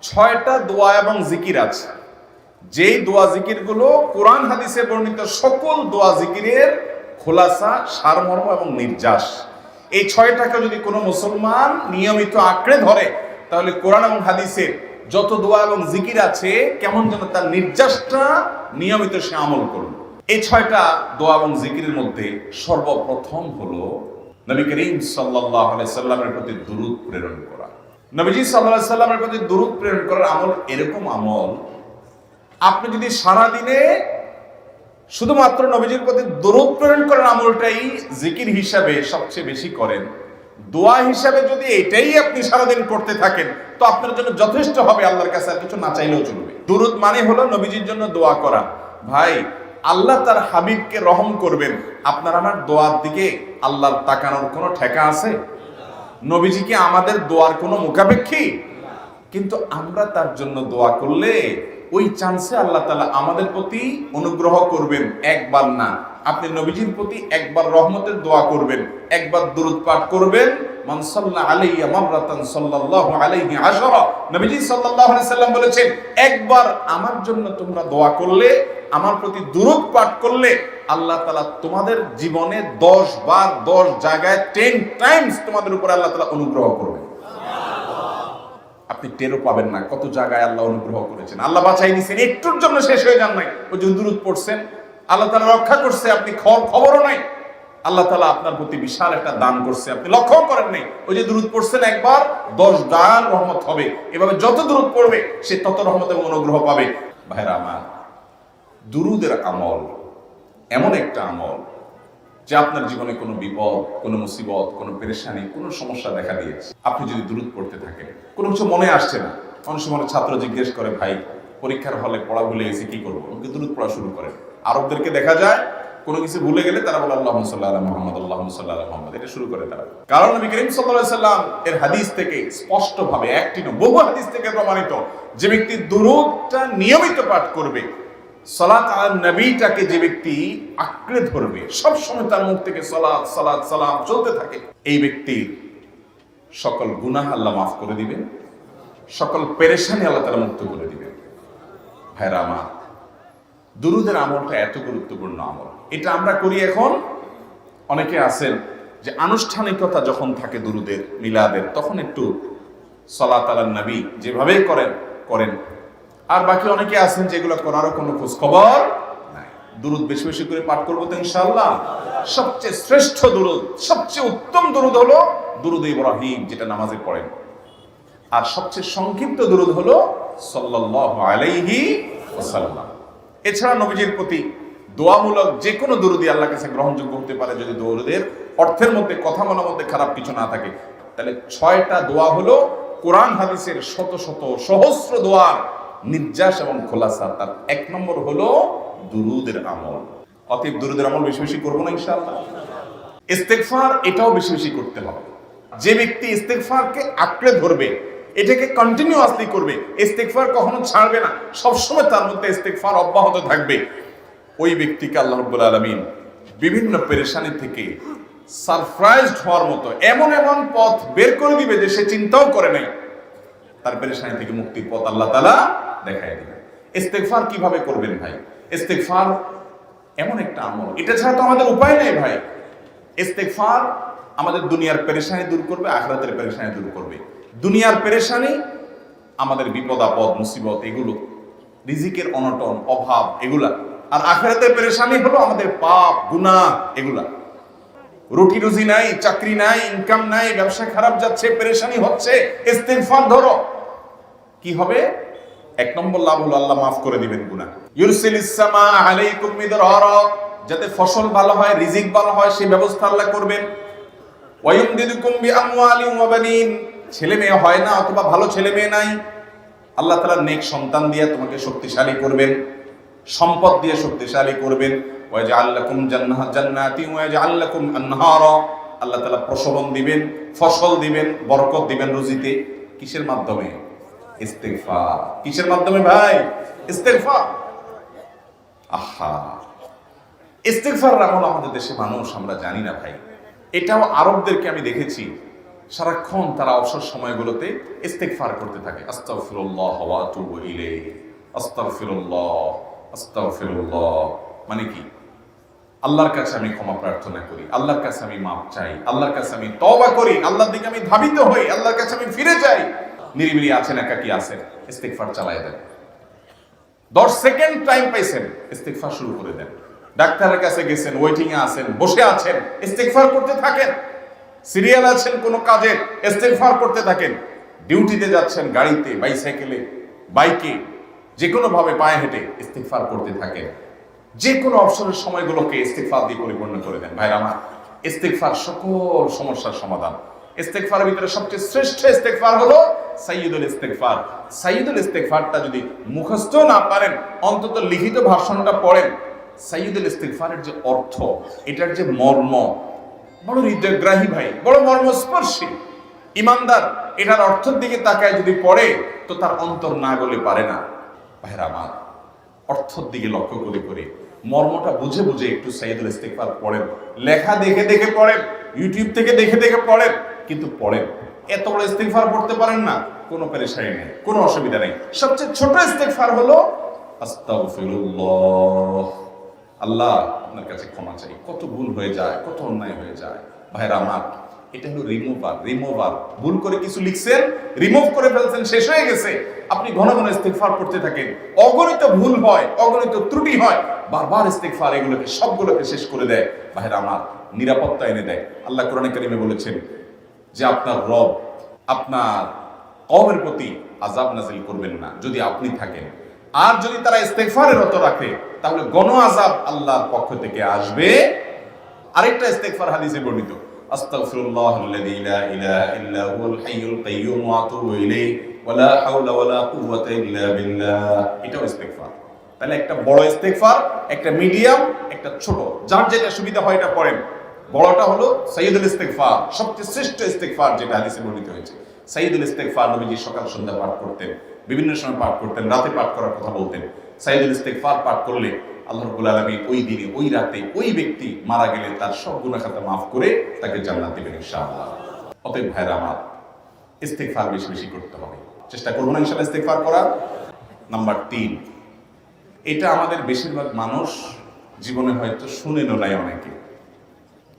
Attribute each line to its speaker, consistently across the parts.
Speaker 1: ছয়টা দোয়া এবং জিকির আছে, যেই দোয়া জিকিরগুলো কোরআন হাদিসে বর্ণিত সকল দোয়া জিকিরের খোলাসা, সারমর্ম এবং নির্যাস। এই ছয়টাকে যদি কোনো মুসলমান নিয়মিত আঁকড়ে ধরে, তাহলে কোরআন এবং হাদিসের যত দোয়া এবং জিকির আছে কেমন যেন তার নির্যাসটা নিয়মিত সে আমল করবে। এই ছয়টা দোয়া এবং জিকিরের মধ্যে সর্বপ্রথম হলো নবী করিম সাল্লাল্লাহু আলাইহি সাল্লামের প্রতি দুরূদ প্রেরণ করা। নবীজি সাল্লাল্লাহু আলাইহি সাল্লামের প্রতি দুরূদ প্রেরণ করার আমল এরকম আমল, আপনি যদি সারাদিনে শুধুমাত্র নবীজির প্রতি দরুদ প্রেরণ করার আমলটাই জিকির হিসাবে সবচেয়ে বেশি করেন, দোয়া হিসাবে যদি এটাই আপনি সারাদিন করতে থাকেন, তো আপনার জন্য যথেষ্ট হবে, আল্লাহর কাছে আর কিছু না চাইলেও চলবে। দুরুদ মানে হলো নবীজির জন্য দোয়া করা। ভাই, আল্লাহ তার হাবিবকে রহম করবেন, আপনার আমার দোয়ার দিকে আল্লাহর তাকানোর কোনো ঠেকা আছে? নবীজি কি আমাদের দোয়ার কোনো মুখাপেক্ষী? কিন্তু আমরা তার জন্য দোয়া করলে ওই চান্সে আল্লাহ তাআলা আমাদের প্রতি অনুগ্রহ করবেন। একবার না, আপনি নবীজির প্রতি একবার রহমতের দোয়া করবেন, একবার দুরূদ পাঠ করবেন, মান সাল্লা আলাইয়া মাররাতান সাল্লাল্লাহু আলাইহি আশরা। নবীজি সাল্লাল্লাহু আলাইহি সাল্লাম বলেছেন, একবার আমার জন্য তোমরা দোয়া করলে, আমার প্রতি দুরূদ পাঠ করলে, আল্লাহ তাআলা তোমাদের জীবনে 10 বার 10 জায়গায় 10 টাইমস তোমাদের উপর আল্লাহ তাআলা অনুগ্রহ করবেন। আপনি টেরও পাবেন না কত জায়গায় আল্লাহ অনুগ্রহ করেছেন, আল্লাহ বাঁচাই নিছেন, একটুর জন্য শেষ হয়ে যান নাই। ওই যে দুরূদ পড়ছেন, আল্লাহ তাআলা রক্ষা করছে, আপনি খবরও নাই, আল্লাহ তাআলা আপনার প্রতি বিশাল একটা দান করছে, আপনি লক্ষ্য করেন নাই। ওই যে দুরূদ পড়ছেন একবার, 10 দান রহমত হবে। এভাবে যত দুরূদ পড়বে সে তত রহমত এবং অনুগ্রহ পাবে। ভাইরা আমার, দুরূদের আমল এমন একটা আমল যে আপনার জীবনে কোনো বিপদ, কোনো মুসিবত, কোনো পেরেশানি, কোনো সমস্যা দেখা দিয়েছে, আপনি যদি দুরূদ পড়তে থাকেন, কোনো কিছু মনে আসছে না, অনেক সময় ছাত্র জিজ্ঞেস করে, ভাই পরীক্ষার হলে পড়া ভুলে গেছি, কি করবো? ওকে দুরূদ পড়া শুরু করেন। আরবদেরকে দেখা যায় কোনো কিছু ভুলে গেলে তারা বলে আল্লাহুম্মা সাল্লি আলা মুহাম্মদ, আল্লাহুম্মা সাল্লি আলা মুহাম্মদ, এটা শুরু করে তারা। কারণ নবী করিম সাল্লাল্লাহু আলাইহি সাল্লাম এর হাদিস থেকে স্পষ্টভাবে, একটি নয় বহু হাদিস থেকে প্রমাণিত, যে ব্যক্তি দুরূদটা নিয়মিত পাঠ করবে, সালাত আলা নবীটাকে যে ব্যক্তি আঁকড়ে ধরবে, সব সময় তার মুখ থেকে সালাত সালাত সালাম চলতে থাকে, এই ব্যক্তির সকল গুনাহ আল্লাহ মাফ করে দিবেন, সকল পেরেশানি আল্লাহ তাআলা মুক্ত করে দিবেন। ভাইরা আমার, দুরূদের আমলটা এত গুরুত্বপূর্ণ আমল, এটা আমরা করি এখন। অনেকে আছেন যে আনুষ্ঠানিকতা যখন থাকে দুরূদের, মিলাদের, তখন একটু সালাত আলা নবী যেভাবে করেন। আর বাকি অনেকে আছেন যেগুলো করারও কোনো খোঁজ খবর নাই। দুরূদ বেশি বেশি করে পাঠ করবো তো ইনশাআল্লাহ। সবচেয়ে শ্রেষ্ঠ দুরূদ, সবচেয়ে উত্তম দুরূদ হলো দুরূদ ইব্রাহিম, যেটা নামাজে পড়েন। আর সবচেয়ে সংক্ষিপ্ত দুরূদ হলো সাল্লাল্লাহু আলাইহি ওয়াসাল্লাম। এছাড়া নবীজির প্রতি দোয়ামূলক যে কোনো দুরূদই আল্লাহর কাছে গ্রহণযোগ্য হতে পারে, যদি দুরূদের অর্থের মধ্যে, কথা বলার মধ্যে খারাপ কিছু না থাকে। তাহলে 6টা দোয়া হলো কোরআন হাদিসের শত শত সহস্র দোয়ার নির্যাস এবং খোলাসা। তার 1 নম্বর হলো দুরূদের আমল। অতএব দুরূদের আমল বেশি বেশি করবো না ইনশাআল্লাহ। ইস্তেগফার, এটাও বেশি বেশি করতে হবে। যে ব্যক্তি ইস্তেগফারকে আঁকড়ে ধরবে, এটাকে কন্টিনিউয়াসলি করবে, ইস্তেগফার কখনো ছাড়বে না, সবসময় তার মধ্যে ইস্তেগফার অব্যাহত থাকবে, ওই ব্যক্তিকে আল্লাহ রাব্বুল আলামিন বিভিন্ন পেরেশানি থেকে সারপ্রাইজড হওয়ার মতো এমন এমন পথ বের করে দিবে যে সে চিন্তাও করে নাই। তার পেরেশানি থেকে মুক্তির পথ আল্লাহ তাআলা দেখায় দিবেন। ইস্তেগফার কিভাবে করবেন ভাই? ইস্তেগফার এমন একটা আমল, এটা ছাড়া তো আমাদের উপায় নেই ভাই। ইস্তেগফার আমাদের দুনিয়ার পেরেশানি দূর করবে, আখিরাতের পেরেশানি দূর করবে। দুনিয়ার পেরেশানি, আমাদের বিপদ আপদ মুসিবত, এগুলো, রিজিকের অনটন অভাব, এগুলা। আর আখিরাতের পেরেশানি হলো আমাদের পাপ গুনাহ, এগুলা। রুটি রুজি নাই, চাকরি নাই, ইনকাম নাই, ব্যবসা খারাপ যাচ্ছে, পেরেশানি হচ্ছে, ইস্তেগফার ধরো, কি হবে? 1 নম্বর লাভ হলো আল্লাহ মাফ করে দিবেন গুনাহ। ইউরসিলিস সামা আলাইকুম মিদরারা, যাতে ফসল ভালো হয়, রিজিক ভালো হয়, সেই ব্যবস্থা আল্লাহ করবেন। ওয়ায়ুমদিদুকুম বিআমওয়ালিন ওয়া বানিন, ছেলে মেয়ে হয় না অথবা ভালো ছেলে মেয়ে নাই, আল্লাহ তাআলা নেক সন্তান দিয়ে তোমাকে শক্তিশালী করবেন, সম্পদ দিয়ে শক্তিশালী করবেন। ওয়াজআল লাকুম জান্নাতিন ওয়াজআল লাকুম আনহারা, আল্লাহ তাআলা প্রসবন দিবেন, ফসল দিবেন, বরকত দিবেন রুজিতে। কিসের মাধ্যমে? ইস্তেগফার। কিসের মাধ্যমে ভাই? ইস্তেগফার। আহা, ইস্তেগফার আমল আমাদের দেশে মানুষ আমরা জানি না ভাই। এটাও আরবদেরকে আমি দেখেছি, সারাক্ষণ তারা অবসর সময়গুলোতে ইস্তেগফার করতে থাকে, আস্তাগফিরুল্লাহ ওয়া আতুবু ইলাইহি, আস্তাগফিরুল্লাহ, আস্তাগফিরুল্লাহ। মানে কি? আল্লাহর কাছে আমি ক্ষমা প্রার্থনা করি, আল্লাহর কাছে আমি মাপ চাই, আল্লাহর কাছে আমি তওবা করি, আল্লাহর দিকে আমি ধাবিত হই, আল্লাহর কাছে আমি ফিরে যাই। নিরিবিলি আছেন, একাকী আছেন, ইস্তেগফার চালায় দেন। 10 সেকেন্ড টাইম পাইছেন, ইস্তেগফার শুরু করে দেন। ডাক্তারের কাছে গেছেন, ওয়েটিং এ আছেন, বসে আছেন, ইস্তেগফার করতে থাকেন। সিরিয়াল আছেন কোনো কাজে, ইস্তেগফার করতে থাকেন। ডিউটিতে যাচ্ছেন, গাড়িতে, বাইসাইকেলে, বাইকে, যে কোনো ভাবে পায়ে হেঁটে ইস্তেগফার করতে থাকেন। যে কোনো অবসরের সময়গুলোকে ইস্তেগফার দিয়ে পরিপূর্ণ করে দেন। ভাইরা আমার, ইস্তেগফার সকল সমস্যার সমাধান। ইস্তেগফারের ভিতরে সবচেয়ে শ্রেষ্ঠ ইস্তেগফার হলো সাইয়্যিদুল ইস্তেগফার। সাইয়্যিদুল ইস্তেগফারটা যদি মুখস্থ না পারেন, অন্তত লিখিত ভাষণটা পড়েন। সাইয়্যিদুল ইস্তেগফারের যে অর্থ, এটার যে মর্ম, বড় হৃদয়গ্রাহী ভাই, বড় মর্মস্পর্শী। ইমানদার এটার অর্থের দিকে তাকায় যদি পড়ে, তো তার অন্তর না গলে পারে না। ভাইরা আমার, অর্থের দিকে লক্ষ্য করে করে, মর্মটা বুঝে বুঝে একটু সাইয়্যিদুল ইস্তেগফার পড়েন। লেখা দেখে দেখে পড়েন, ইউটিউব থেকে দেখে দেখে পড়েন, কিন্তু পড়েন। এত বড় ইস্তেগফার পড়তে পারেন না, কোনো পেরেশানি নেই, কোনো অসুবিধা নেই। সবচেয়ে ছোট ইস্তেগফার হলো আস্তাগফিরুল্লাহ। আল্লাহ, আপনার কাছে ক্ষমা চাই, কত ভুল হয়ে যায়, কত অন্যায় হয়ে যায়। ভাইরা আমার, এটা হলো রিমুভার। ভুল করে কিছু লিখছেন, রিমুভ করে ফেলছেন, শেষ হয়ে গেছে। আপনি ঘন ঘন ইস্তেগফার করতে থাকেন। অগণিত ভুল হয়, অগণিত ত্রুটি হয়, বারবার ইস্তেগফার এগুলোকে সবগুলোকে শেষ করে দেয়। ভাইরা আমার, নিরাপত্তা এনে দেয়। আল্লাহ কোরআনে কারিমে বলেছেন যে আপনার রব আপনার কওমের প্রতি আযাব নাযিল করবেন না যদি আপনি থাকেন। আর যদি তারা ইস্তেগফারে রত রাখে, তাহলে গণ আযাব আল্লাহর পক্ষ থেকে আসবে। আরেকটা ইস্তেগফার হাদিসে বর্ণিত, আস্তাগফিরুল্লাহাল্লাযী লা ইলাহা ইল্লা হুয়াল হাইয়ুল কাইয়্যুম ওয়া আতুবু ইলাইহি ওয়া লা হাওলা ওয়া লা কুওয়াতা ইল্লা বিল্লাহ। এটাও ইস্তেগফার। তাহলে একটা বড় ইস্তেগফার, একটা মিডিয়াম, একটা ছোট, যার যেটা সুবিধা হয় এটা পড়েন। বড়টা হলো সাইয়্যিদুল ইস্তেগফার, সবচেয়ে শ্রেষ্ঠ ইস্তেগফার, যেটা হাদিসে বর্ণিত হয়েছে। সাইয়্যিদুল ইস্তেগফার নবীজি সকাল সন্ধ্যা পাঠ করতেন, বিভিন্ন সময় পাঠ করতেন, রাতে পাঠ করার কথা বলতেন। সাইয়্যিদুল ইস্তেগফার পাঠ করলে আল্লাহ রাব্বুল আলামিন ওই দিনে, ওই রাতে, ওই ব্যক্তি মারা গেলে তার সব গুনাহ খাতা মাফ করে তাকে জান্নাত দিবেন ইনশাআল্লাহ। অতএব ভাইরা আমার, ইস্তেগফার বেশি বেশি করতে হবে। চেষ্টা করব না ইনশাআল্লাহ ইস্তেগফার করার। নাম্বার 3, এটা আমাদের বেশিরভাগ মানুষ জীবনে হয়তো শুনেনও নাই,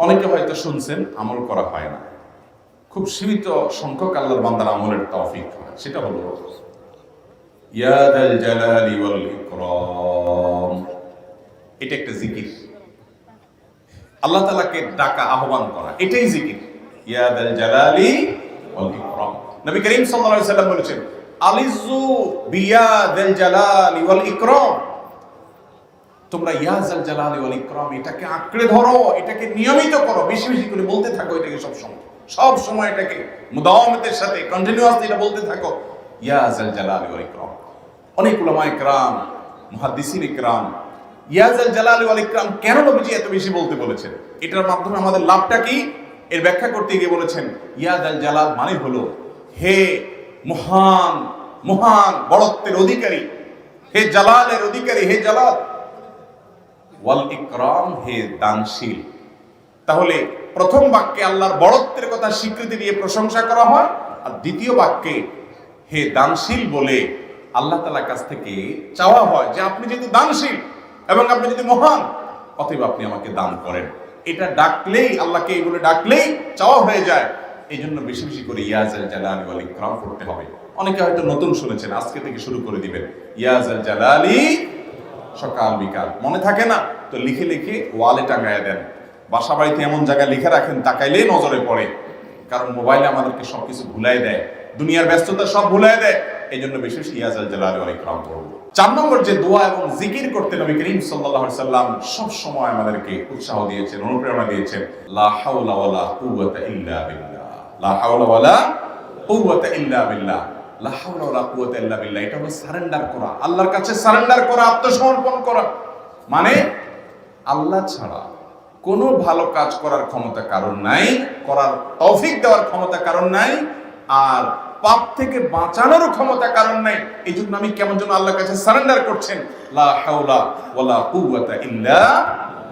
Speaker 1: অনেকে হয়তো শুনছেন, আমল করা হয় না। খুব সীমিত সংখ্যক আল্লাহর বান্দার আমলের তৌফিক হয়। সেটা হলো ইয়া যাল জালালি ওয়াল ইকরাম। এটা একটা জিকির, আল্লাহ তাআলাকে ডাকা, আহ্বান করা, এটাই জিকির। ইয়া যাল জালালি ওয়াল ইকরাম। নবী করিম সাল্লাল্লাহু আলাইহি সাল্লাম বলেছেন, আলিযু বিয়া যাল জালালি ওয়াল ইকরাম। তোমরা ইয়া যাল জালালি ওয়াল ইকরাম এটাকে আঁকড়ে ধরো, এটাকে নিয়মিত করো, বেশি বেশি করে বলতে থাকো এটাকে সব সময় এটাকে মুদাওয়ামাতের সাথে কন্টিনিউয়াসলি এটা বলতে থাকো, ইয়া যাল জালালি ওয়াল ইকরাম। অনেক উলামায়ে কেরাম, মুহাদ্দিসিনে কেরাম ইয়া যাল জালালি ওয়াল ইকরাম কেন নবীজি এত বেশি বলতে বলেছেন, এটার মাধ্যমে আমাদের লাভটা কি, এর ব্যাখ্যা করতে গিয়ে বলেছেন, ইয়া যাল জালাল মানে হলো হে মহান, মহান বড়ত্বের অধিকারী, হে জালালের অধিকারী, হে জালাল, ওয়াল ইকরাম হে দানশীল। তাহলে প্রথম বাক্যে আল্লাহর বড়ত্বের কথা স্বীকৃতি দিয়ে প্রশংসা করা হয়, আর দ্বিতীয় বাক্যে হে দানশীল বলে আল্লাহ তাআলার কাছ থেকে চাওয়া হয় যে আপনি যেহেতু দানশীল এবং আপনি যদি মহান, অতএব আপনি আমাকে দান করেন। এটা ডাকলেই, আল্লাহকে এই বলে ডাকলেই চাওয়া হয়ে যায়। এই জন্য বেশি বেশি করে ইয়া যাল জালালি ওয়াল ইকরাম করতে হবে। অনেকে হয়তো নতুন শুনেছেন, আজকে থেকে শুরু করে দিবেন ইয়া যাল জালালি, সকাল বিকাল। মনে থাকে না তো লিখে লিখে ওয়ালে টাঙায় দেন। বাসা বাড়িতে এমন জায়গায় লিখে রাখেন তাকাইলেই নজরে পড়ে, কারণ মোবাইলে আমাদেরকে সবকিছু ভুলাই দেয়, দুনিয়ার ব্যস্ততা সব ভুলাই দেয়। এই জন্য বেশি বেশি ইয়া যাল জালালি ওয়াল ইকরাম করব। 4 নম্বর যে দোয়া এবং জিকির করতে নবী করিম সাল্লাল্লাহু আলাইহি সাল্লাম সব সময় আমাদেরকে উৎসাহ দিয়েছেন, অনুপ্রেরণা দিয়েছেন, লা হাওলা ওয়ালা কুওয়াতা ইল্লা বিল্লাহ। লা হাওলা ওয়ালা কুওয়াতা ইল্লা বিল্লাহ। লা হাওলা ওয়ালা কুওয়াতা ইল্লা বিল্লাহ, এটা হলো সারেন্ডার করা, আল্লাহর কাছে সারেন্ডার করা, আত্মসমর্পণ করা। মানে আল্লাহ ছাড়া কোনো ভালো কাজ করার ক্ষমতা কারণ নাই, করার তৌফিক দেওয়ার ক্ষমতা কারণ নাই, আর পাপ থেকে বাঁচানোর ক্ষমতা কারণ নাই। এই জন্য আমি কেমন যেন আল্লাহর কাছে সারেন্ডার করছেন, লা হাওলা ওয়ালা কুওয়াতা ইল্লা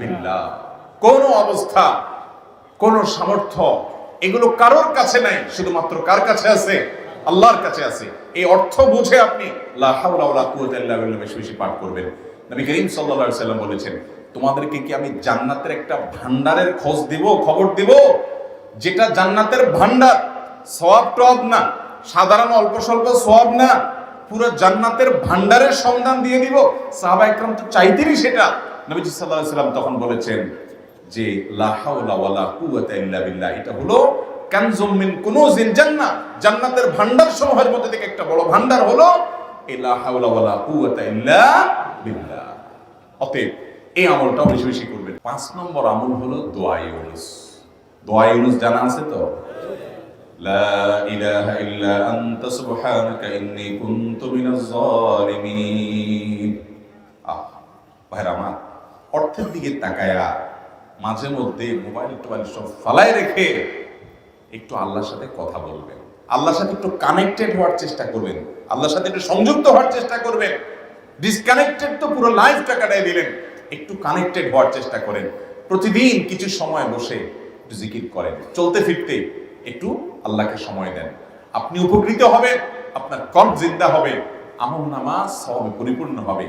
Speaker 1: বিল্লাহ। কোন অবস্থা, কোন সামর্থ্য এগুলো কারোর কাছে নাই, শুধুমাত্র কার কাছে আছে? আল্লাহর কাছে আছে। এই অর্থ বুঝে আপনি লা হাওলা ওয়ালা কুওয়াতা ইল্লা বিল্লাহ বেশি বেশি পাঠ করবেন। নবী করিম সাল্লাল্লাহু আলাইহি সাল্লাম বলেছেন, তোমাদেরকে কি আমি জান্নাতের একটা ভান্ডারের খবর দিব, যেটা জান্নাতের ভান্ডার, সওয়াব টওয়াব না, সাধারণ অল্প স্বল্প সওয়াব না, পুরো জান্নাতের ভান্ডারের সন্ধান দিয়ে দিব। সাহাবা ইকরাম তো চাইতেনই সেটা। নবীজি সাল্লাল্লাহু আলাইহি সাল্লাম তখন বলেছেন যে লা হাওলা ওয়ালা কুওয়াতা ইল্লা বিল্লাহ, এটা হলো কানজুম মিন কুনুজিল জান্নাহ, জান্নাতের ভান্ডার সমূহের মধ্যে থেকে একটা বড় ভান্ডার হলো লা হাওলা ওয়ালা কুওয়াতা ইল্লা বিল্লাহ। অতএব এই আমলটাও বেশি বেশি করবেন। 5 নম্বর আমল হলো দোয়া ইউনুস। দোয়া ইউনুস জানা আছে তো? লা ইলাহা ইল্লা আনতা সুবহানাকা ইন্নী কুনতু মিনাজ জালিমিন। ভাইরা আমার, অর্থের দিকে তাকায়া মাঝে মধ্যে মোবাইল টোবাইল সব ফালায় রেখে একটু আল্লাহর সাথে কথা বলবেন, আল্লাহর সাথে একটু কানেক্টেড হওয়ার চেষ্টা করবেন, আল্লাহর সাথে একটু সংযুক্ত হওয়ার চেষ্টা করবেন। ডিসকানেক্টেড তো পুরো লাইফটা কাটাই দিলেন, একটু কানেক্টেড হওয়ার চেষ্টা করেন। প্রতিদিন কিছু সময় বসে একটু জিকির করেন, চলতে ফিরতে একটু আল্লাহকে সময় দেন। আপনি উপকৃত হবেন, আপনার কল্প জিন্দা হবে, আমল নামা সওয়াবে পরিপূর্ণ হবে।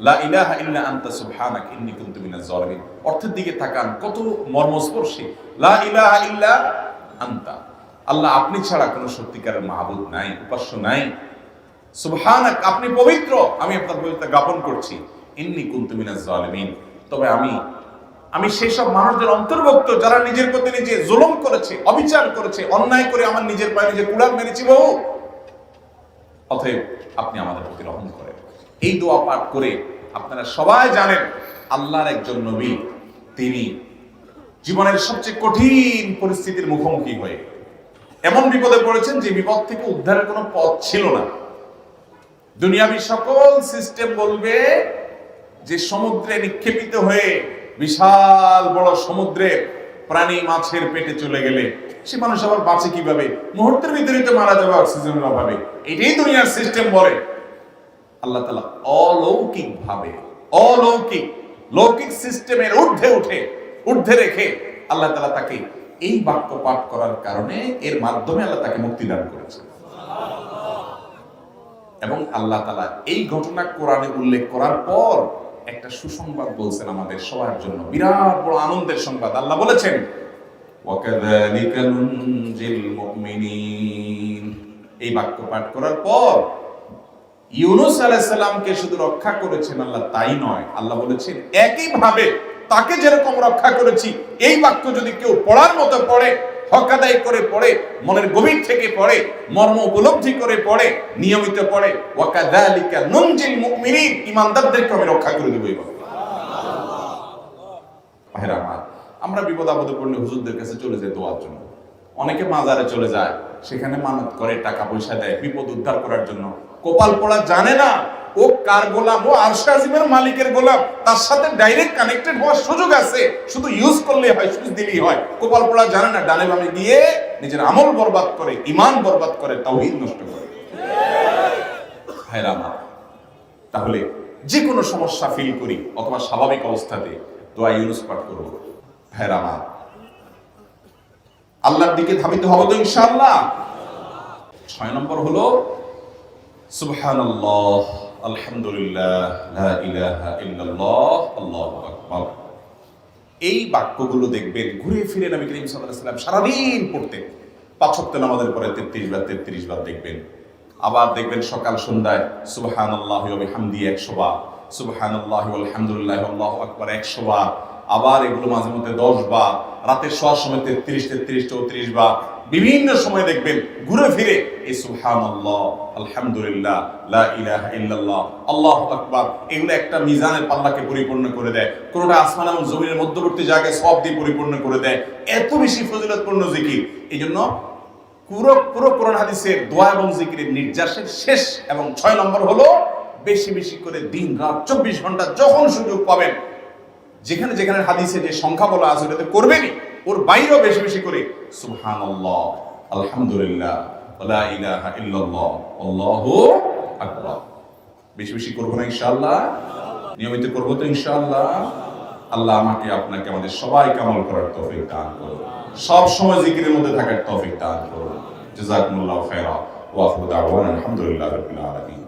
Speaker 1: লা ইলাহা ইল্লা আনতা সুবহানাকা ইন্নী কুনতু মিনাজ জালিমিন। অর্থের দিকে তাকান, কত মর্মস্পর্শী। লা ইলাহা ইল্লা আনতা, আল্লাহ আপনি ছাড়া কোনো সত্যিকারের মাহবুদ নাই, উপাস্য নাই। সুবহানাক, আপনি পবিত্র, আমি আপনার পবিত্রতা জ্ঞাপন করছি। ইন্নী কুনতু মিনাজ জালিমিন, তবে আমি সেই সব মানুষদের অন্তর্ভুক্ত যারা নিজের প্রতি নিজে জুলুম করেছে, অবিচার করেছে, অন্যায় করে আমার নিজের পায়ে নিজে কুড়াল মেরেছি বহু। অতএব আপনি আমাদের প্রতি রহম করেন। এই দোয়া পাঠ করে আপনারা সবাই জানেন আল্লাহর একজন নবী, তিনি জীবনের সবচেয়ে কঠিন পরিস্থিতির মুখোমুখি হয়ে এমন বিপদে পড়েছেন যে বিপদ থেকে উদ্ধারের কোনো পথ ছিল না। দুনিয়াবি সকল সিস্টেম বলবে যে সমুদ্রে নিক্ষেপিত হয়ে বিশাল বড় সমুদ্রে প্রাণী মাছের পেটে চলে গেলে সে মানুষ আবার বাঁচে কিভাবে? মুহূর্তের ভিতরে তো মারা যাবে অক্সিজেনের অভাবে। এটাই দুনিয়ার সিস্টেম বলে। আল্লাহ তাআলা অলৌকিক ভাবে, লৌকিক সিস্টেমের ঊর্ধ্বে রেখে আল্লাহ তাআলা তাকে এই বাক্য পাঠ করার কারণে, এর মাধ্যমে আল্লাহ তাকে মুক্তি দান করেছেন। এবং আল্লাহ তাআলা এই ঘটনা কোরআনে উল্লেখ করার পর একটা সুসংবাদ বলছেন আমাদের সবার জন্য, বিরাট বড় আনন্দের সংবাদ। আল্লাহ বলেছেন ওয়াকাযালিকা নুনজিল মুমিনিন। এই বাক্য পাঠ করার পর ইউনূস আলাইহিস সালামকে শুধু রক্ষা করেছেন আল্লাহ, তাই নয়, আল্লাহ বলেছেন একইভাবে তাকে যেরকম রক্ষা করেছি, এই বাক্য যদি কেউ পড়ার মতো পড়ে, হক আদায় করে পড়ে, মনের গভীর থেকে পড়ে, মর্ম উপলব্ধি করে পড়ে, নিয়মিত পড়ে, ওয়াকাযালিকা নুনজিল মুমিনিন, ঈমানদারদেরকে আমি রক্ষা করে দেব। ভাইরা আমার, আমরা বিপদ আপদে পড়লে হুজুরদের কাছে চলে যাই দোয়ার জন্য। অনেকে মাজারে চলে যায়, সেখানে মানত করে, টাকা পয়সা দেয় বিপদ উদ্ধার করার জন্য। কপাল পড়া জানে না ও কার গোলাম, ও আরশ আজিমের মালিকের গোলাম, তার সাথে ডাইরেক্ট কানেক্টেড হওয়ার সুযোগ আছে, শুধু ইউজ করলে হয়, সুইচ দিলেই হয়। কপাল পড়া জানে না, ডানে বামে গিয়ে নিজের আমল বরবাদ করে, ঈমান বরবাদ করে, তাওহীদ নষ্ট করে। ভাইরা আমার, তাহলে যে কোনো সমস্যা ফিল করি অথবা স্বাভাবিক অবস্থাতে দোয়া ইউনূস পাঠ করব। ভাইরা আমার, আল্লাহর দিকে ধাবিত হব তো ইনশাআল্লাহ। 6 নম্বর হলো সুবহানাল্লাহ, আলহামদুলিল্লাহ, লা ইলাহা ইল্লাল্লাহ, আল্লাহু আকবার। এই বাক্যগুলো দেখবেন ঘুরে ফিরে নবী করিম সাল্লাল্লাহু আলাইহি ওয়াসাল্লাম সারাদিন পড়তেন। 5 ওয়াক্ত নামাজের পরে 33 বার দেখবেন। আবার দেখবেন সকাল সন্ধ্যায় সুবহানাল্লাহি ওয়া বিহামদিহি 100 বার, সুবহানাল্লাহি ওয়া আলহামদুলিল্লাহি আল্লাহু আকবার 100 বার। আবার এগুলো মাঝে মধ্যে 10 বার, রাতে শোয়ার সময় 33, 34 বার। বিভিন্ন সময় দেখবেন ঘুরে ফিরে এই সুবহানাল্লাহ, আলহামদুলিল্লাহ, লা ইলাহা ইল্লাল্লাহ, আল্লাহু আকবার, এগুলো একটা মিজানের পাল্লাকে পরিপূর্ণ করে দেয়। কোনটা আসমান এবং জমিনের মধ্যবর্তী জায়গায় সব দিয়ে পরিপূর্ণ করে দেয়। এত বেশি ফজিলতপূর্ণ জিকির। এইজন্য পুরো কোরআন হাদিসের দোয়া এবং জিকিরের নির্যাসের শেষ এবং 6 নম্বর হলো বেশি বেশি করে দিন রাত 24 ঘন্টা যখন সুযোগ পাবেন, যেখানে যেখানে হাদিসে যে সংখ্যা বলা আছে ওটাতে করবেনই, ওর বাইরেও বেশি বেশি করে সুবহানাল্লাহ, আলহামদুলিল্লাহ, লা ইলাহা ইল্লাল্লাহ, আল্লাহু আকবার বেশি বেশি করব না ইনশাআল্লাহ? নিয়মিত করব তো ইনশাআল্লাহ? আল্লাহ আমাকে আপনাকে আমাদের সবাইকে আমল করার তৌফিক দান করুন। সব সময় জিকিরের মধ্যে থাকার তৌফিক দান করুন। জাযাকুমুল্লাহু খাইরা ওয়া আখিরু দাওয়ানা আলহামদুলিল্লাহি রাব্বিল আলামিন।